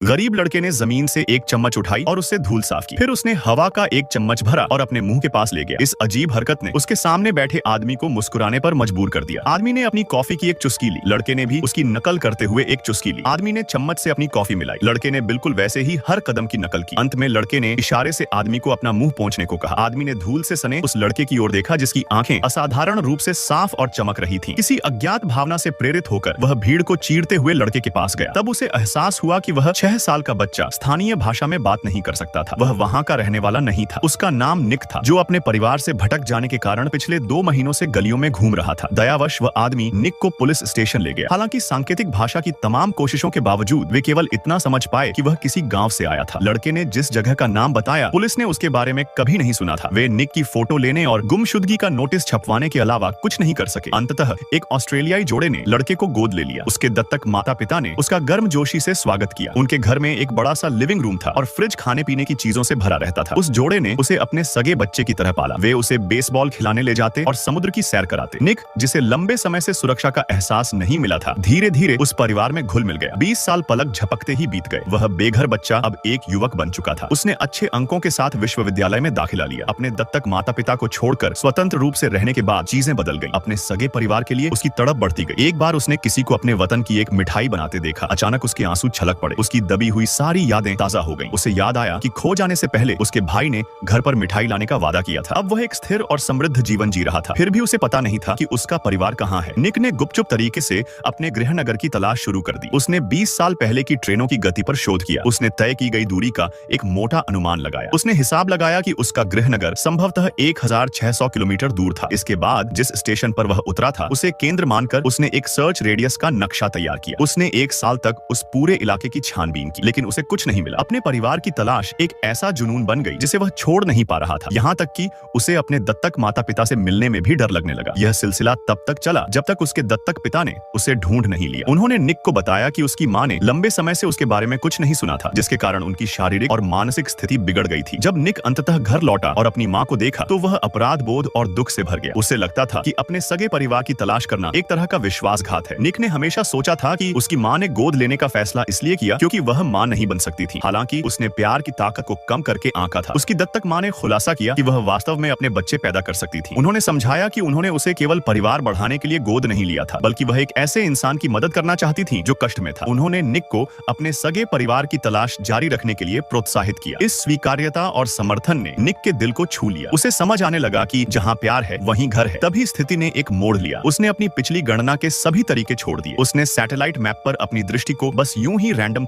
गरीब लड़के ने जमीन से एक चम्मच उठाई और उससे धूल साफ की। फिर उसने हवा का एक चम्मच भरा और अपने मुंह के पास ले गया। इस अजीब हरकत ने उसके सामने बैठे आदमी को मुस्कुराने पर मजबूर कर दिया। आदमी ने अपनी कॉफी की एक चुस्की ली। लड़के ने भी उसकी नकल करते हुए एक चुस्की ली। आदमी ने चम्मच से अपनी कॉफी मिलाई। लड़के ने बिल्कुल वैसे ही हर कदम की नकल की। अंत में लड़के ने इशारे से आदमी को अपना मुंह पोंछने को कहा। आदमी ने धूल से सने उस लड़के की ओर देखा जिसकी आंखें असाधारण रूप से साफ और चमक रही थीं। किसी अज्ञात भावना से प्रेरित होकर वह भीड़ को चीरते हुए लड़के के पास गया। तब उसे एहसास हुआ कि वह 6 साल का बच्चा स्थानीय भाषा में बात नहीं कर सकता था। वह वहां का रहने वाला नहीं था। उसका नाम निक था, जो अपने परिवार से भटक जाने के कारण पिछले 2 महीनों से गलियों में घूम रहा था। दयावश वह आदमी निक को पुलिस स्टेशन ले गया। हालांकि सांकेतिक भाषा की तमाम कोशिशों के बावजूद वे केवल इतना समझ पाए कि वह किसी गांव से आया था। लड़के ने जिस जगह का नाम बताया, पुलिस ने उसके बारे में कभी नहीं सुना था। वे निक की फोटो लेने और गुमशुदगी का नोटिस छपवाने के अलावा कुछ नहीं कर सके। अंततः एक ऑस्ट्रेलियाई जोड़े ने लड़के को गोद ले लिया। उसके दत्तक माता पिता ने उसका गर्मजोशी से स्वागत किया। उनके घर में एक बड़ा सा लिविंग रूम था और फ्रिज खाने पीने की चीजों से भरा रहता था। उस जोड़े ने उसे अपने सगे बच्चे की तरह पाला। वे उसे बेसबॉल खिलाने ले जाते और समुद्र की सैर कराते। निक, जिसे लंबे समय से सुरक्षा का एहसास नहीं मिला था, धीरे धीरे उस परिवार में घुल मिल गया। 20 साल पलक झपकते ही बीत गए। वह बेघर बच्चा अब एक युवक बन चुका था। उसने अच्छे अंकों के साथ विश्वविद्यालय में दाखिला लिया। अपने दत्तक माता पिता को छोड़कर स्वतंत्र रूप से रहने के बाद चीजें बदल गई। अपने सगे परिवार के लिए उसकी तड़प बढ़ती गई। एक बार उसने किसी को अपने वतन की एक मिठाई बनाते देखा। अचानक उसके आंसू छलक पड़े। उसकी दबी हुई सारी यादें ताजा हो गईं। उसे याद आया कि खो जाने से पहले उसके भाई ने घर पर मिठाई लाने का वादा किया था। अब वह एक स्थिर और समृद्ध जीवन जी रहा था। फिर भी उसे पता नहीं था कि उसका परिवार कहाँ है। निक ने गुपचुप तरीके से अपने गृहनगर की तलाश शुरू कर दी। उसने 20 साल पहले की ट्रेनों की गति पर शोध किया। उसने तय की गई दूरी का एक मोटा अनुमान लगाया। उसने हिसाब लगाया कि उसका गृहनगर संभवतः 1600 किलोमीटर दूर था। इसके बाद जिस स्टेशन पर वह उतरा था, उसे केंद्र मानकर उसने एक सर्च रेडियस का नक्शा तैयार किया। उसने 1 साल तक उस पूरे इलाके की छानबीन की, लेकिन उसे कुछ नहीं मिला। अपने परिवार की तलाश एक ऐसा जुनून बन गई जिसे वह छोड़ नहीं पा रहा था। यहाँ तक कि उसे अपने दत्तक माता पिता से मिलने में भी डर लगने लगा। यह सिलसिला तब तक चला जब तक उसके दत्तक पिता ने उसे ढूंढ नहीं लिया। उन्होंने निक को बताया कि उसकी मां ने लंबे समय से उसके बारे में कुछ नहीं सुना था, जिसके कारण उनकी शारीरिक और मानसिक स्थिति बिगड़ गई थी। जब निक अंततः घर लौटा और अपनी मां को देखा, तो वह अपराध बोध और दुख से भर गया। उसे लगता था कि अपने सगे परिवार की तलाश करना एक तरह का विश्वासघात है। निक ने हमेशा सोचा था कि उसकी मां ने गोद लेने का फैसला इसलिए किया क्योंकि वह मां नहीं बन सकती थी। हालांकि उसने प्यार की ताकत को कम करके आंका था। उसकी दत्तक मां ने खुलासा किया कि वह वास्तव में अपने बच्चे पैदा कर सकती थी। उन्होंने समझाया कि उन्होंने उसे केवल परिवार बढ़ाने के लिए गोद नहीं लिया था, बल्कि वह एक ऐसे इंसान की मदद करना चाहती थी जो कष्ट में था। उन्होंने निक को अपने सगे परिवार की तलाश जारी रखने के लिए प्रोत्साहित किया। इस स्वीकार्यता और समर्थन ने निक के दिल को छू लिया। उसे समझ आने लगा कि जहां प्यार है वहीं घर है। तभी स्थिति ने एक मोड़ लिया। उसने अपनी पिछली गणना के सभी तरीके छोड़ दिए। उसने सैटेलाइट मैप पर अपनी दृष्टि को बस यूं ही रैंडम